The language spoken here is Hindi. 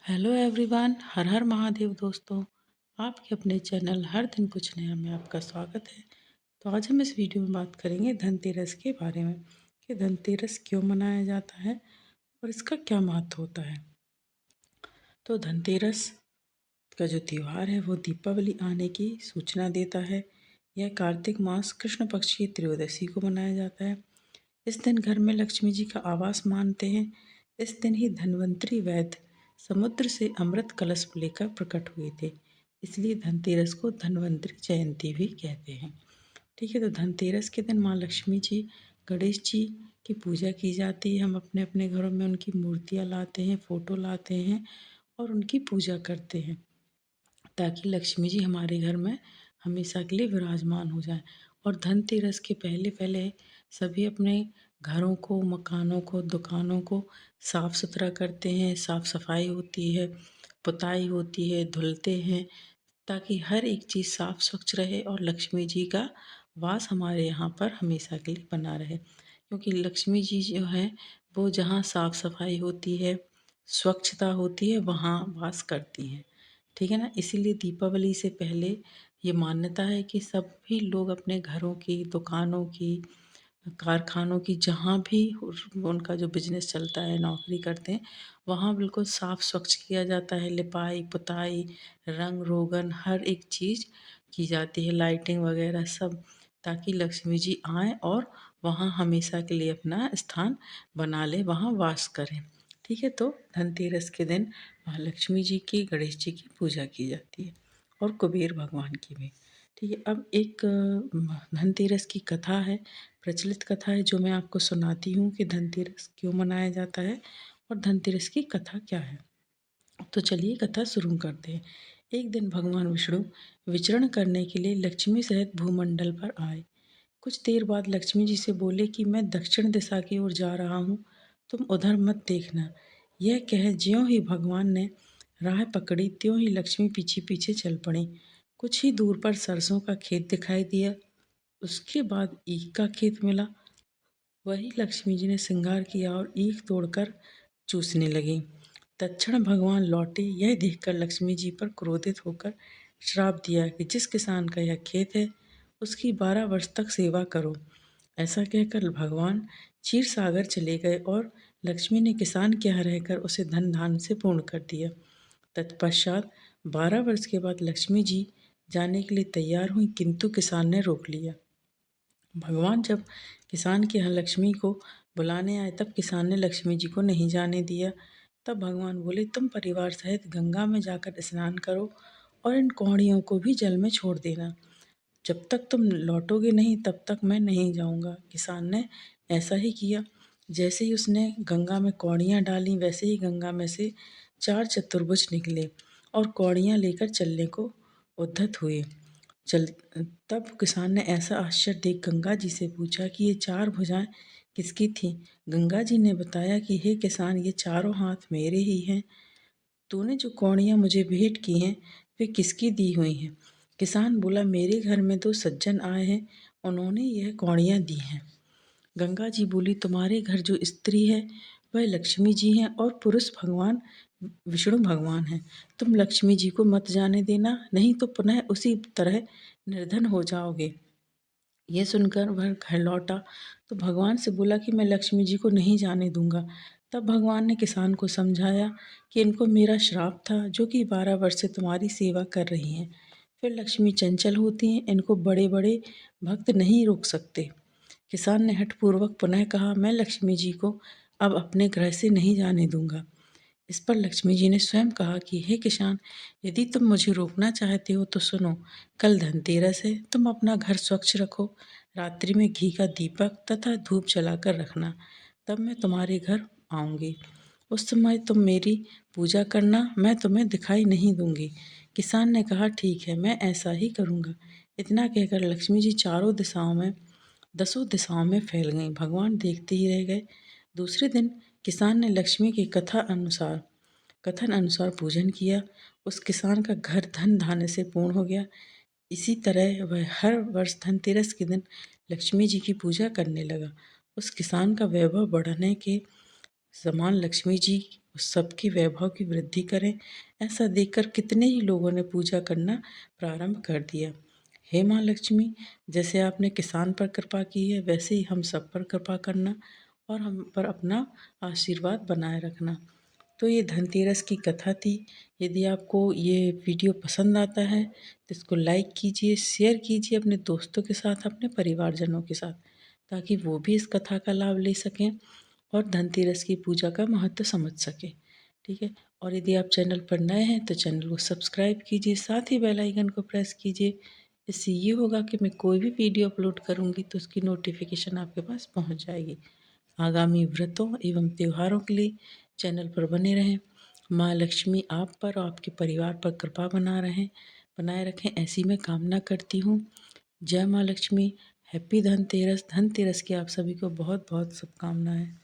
हेलो एवरीवन, हर हर महादेव दोस्तों। आपके अपने चैनल हर दिन कुछ नया में आपका स्वागत है। तो आज हम इस वीडियो में बात करेंगे धनतेरस के बारे में कि धनतेरस क्यों मनाया जाता है और इसका क्या महत्व होता है। तो धनतेरस का जो त्यौहार है वो दीपावली आने की सूचना देता है। यह कार्तिक मास कृष्ण पक्ष की त्रयोदशी को मनाया जाता है। इस दिन घर में लक्ष्मी जी का आवास मानते हैं। इस दिन ही धन्वंतरी वैद्य समुद्र से अमृत कलश लेकर प्रकट हुए थे, इसलिए धनतेरस को धन्वंतरी जयंती भी कहते हैं। ठीक है, तो धनतेरस के दिन माँ लक्ष्मी जी, गणेश जी की पूजा की जाती है। हम अपने अपने घरों में उनकी मूर्तियाँ लाते हैं, फ़ोटो लाते हैं और उनकी पूजा करते हैं ताकि लक्ष्मी जी हमारे घर में हमेशा के लिए विराजमान हो जाएं। और धनतेरस के पहले पहले सभी अपने घरों को, मकानों को, दुकानों को साफ़ सुथरा करते हैं। साफ़ सफाई होती है, पुताई होती है, धुलते हैं ताकि हर एक चीज़ साफ़ स्वच्छ रहे और लक्ष्मी जी का वास हमारे यहाँ पर हमेशा के लिए बना रहे। क्योंकि लक्ष्मी जी जो है वो जहाँ साफ़ सफाई होती है, स्वच्छता होती है, वहाँ वास करती हैं। ठीक है ना, इसीलिए दीपावली से पहले ये मान्यता है कि सभी लोग अपने घरों की, दुकानों की, कारखानों की, जहाँ भी उनका जो बिजनेस चलता है, नौकरी करते हैं, वहाँ बिल्कुल साफ़ स्वच्छ किया जाता है। लिपाई पुताई, रंग रोगन, हर एक चीज़ की जाती है, लाइटिंग वगैरह सब, ताकि लक्ष्मी जी आएँ और वहाँ हमेशा के लिए अपना स्थान बना लें, वहाँ वास करें। ठीक है, तो धनतेरस के दिन महालक्ष्मी जी की, गणेश जी की पूजा की जाती है और कुबेर भगवान की भी। ठीक है, अब एक धनतेरस की कथा है, प्रचलित कथा है, जो मैं आपको सुनाती हूँ कि धनतेरस क्यों मनाया जाता है और धनतेरस की कथा क्या है। तो चलिए कथा शुरू करते हैं। एक दिन भगवान विष्णु विचरण करने के लिए लक्ष्मी सहित भूमंडल पर आए। कुछ देर बाद लक्ष्मी जी से बोले कि मैं दक्षिण दिशा की ओर जा रहा हूँ, तुम उधर मत देखना। यह कह ज्यों ही भगवान ने राह पकड़ी, त्यों ही लक्ष्मी पीछे पीछे चल पड़ी। कुछ ही दूर पर सरसों का खेत दिखाई दिया, उसके बाद ईख का खेत मिला। वही लक्ष्मी जी ने श्रृंगार किया और ईख तोड़कर चूसने लगी। तत्क्षण भगवान लौटे। यह देखकर लक्ष्मी जी पर क्रोधित होकर श्राप दिया कि जिस किसान का यह खेत है, उसकी 12 वर्ष तक सेवा करो। ऐसा कहकर भगवान क्षीर सागर चले गए और लक्ष्मी ने किसान के यहाँ रहकर उसे धन धान से पूर्ण कर दिया। तत्पश्चात 12 वर्ष के बाद लक्ष्मी जी जाने के लिए तैयार हुई, किंतु किसान ने रोक लिया। भगवान जब किसान के यहाँ लक्ष्मी को बुलाने आए, तब किसान ने लक्ष्मी जी को नहीं जाने दिया। तब भगवान बोले, तुम परिवार सहित गंगा में जाकर स्नान करो और इन कौड़ियों को भी जल में छोड़ देना। जब तक तुम लौटोगे नहीं, तब तक मैं नहीं जाऊंगा। किसान ने ऐसा ही किया। जैसे ही उसने गंगा में कौड़ियाँ डाली, वैसे ही गंगा में से 4 चतुर्भुज निकले और कौड़ियाँ लेकर चलने को उद्यत हुए। चल तब किसान ने ऐसा आश्चर्य देख गंगा जी से पूछा कि ये 4 भुजाएं किसकी थीं। गंगा जी ने बताया कि हे किसान, ये चारों हाथ मेरे ही हैं। तूने जो कौड़ियाँ मुझे भेंट की हैं, वे किसकी दी हुई हैं। किसान बोला, मेरे घर में 2 सज्जन आए हैं, उन्होंने यह कौड़ियाँ दी हैं। गंगा जी बोली, तुम्हारे घर जो स्त्री है वह लक्ष्मी जी हैं और पुरुष भगवान विष्णु भगवान हैं। तुम लक्ष्मी जी को मत जाने देना, नहीं तो पुनः उसी तरह निर्धन हो जाओगे। ये सुनकर वह घर लौटा तो भगवान से बोला कि मैं लक्ष्मी जी को नहीं जाने दूंगा। तब भगवान ने किसान को समझाया कि इनको मेरा श्राप था, जो कि 12 वर्ष से तुम्हारी सेवा कर रही हैं। फिर लक्ष्मी चंचल होती हैं, इनको बड़े बड़े भक्त नहीं रोक सकते। किसान ने हठपूर्वक पुनः कहा, मैं लक्ष्मी जी को अब अपने ग्रह से नहीं जाने दूंगा। इस पर लक्ष्मी जी ने स्वयं कहा कि हे किसान, यदि तुम मुझे रोकना चाहते हो तो सुनो, कल धनतेरस है, तुम अपना घर स्वच्छ रखो, रात्रि में घी का दीपक तथा धूप जलाकर रखना, तब मैं तुम्हारे घर आऊँगी। उस समय तुम मेरी पूजा करना, मैं तुम्हें दिखाई नहीं दूंगी। किसान ने कहा, ठीक है, मैं ऐसा ही करूँगा। इतना कहकर लक्ष्मी जी चारों दिशाओं में, 10 दिशाओं में फैल गईं। भगवान देखते ही रह गए। दूसरे दिन किसान ने लक्ष्मी की कथन अनुसार पूजन किया। उस किसान का घर धन धान्य से पूर्ण हो गया। इसी तरह वह हर वर्ष धनतेरस के दिन लक्ष्मी जी की पूजा करने लगा। उस किसान का वैभव बढ़ने के समान लक्ष्मी जी उस सबकी वैभव की वृद्धि करें। ऐसा देखकर कितने ही लोगों ने पूजा करना प्रारंभ कर दिया। हे माँ लक्ष्मी, जैसे आपने किसान पर कृपा की है, वैसे ही हम सब पर कृपा करना और हम पर अपना आशीर्वाद बनाए रखना। तो ये धनतेरस की कथा थी। यदि आपको ये वीडियो पसंद आता है तो इसको लाइक कीजिए, शेयर कीजिए अपने दोस्तों के साथ, अपने परिवारजनों के साथ, ताकि वो भी इस कथा का लाभ ले सकें और धनतेरस की पूजा का महत्व समझ सकें। ठीक है। और यदि आप चैनल पर नए हैं तो चैनल को सब्सक्राइब कीजिए, साथ ही बेल आइकन को प्रेस कीजिए। इससे ये होगा कि मैं कोई भी वीडियो अपलोड करूँगी तो उसकी नोटिफिकेशन आपके पास पहुँच जाएगी। आगामी व्रतों एवं त्योहारों के लिए चैनल पर बने रहें। माँ लक्ष्मी आप पर और आपके परिवार पर कृपा बनाए रखें, ऐसी मैं कामना करती हूँ। जय माँ लक्ष्मी। हैप्पी धनतेरस। धनतेरस की आप सभी को बहुत बहुत शुभकामनाएं।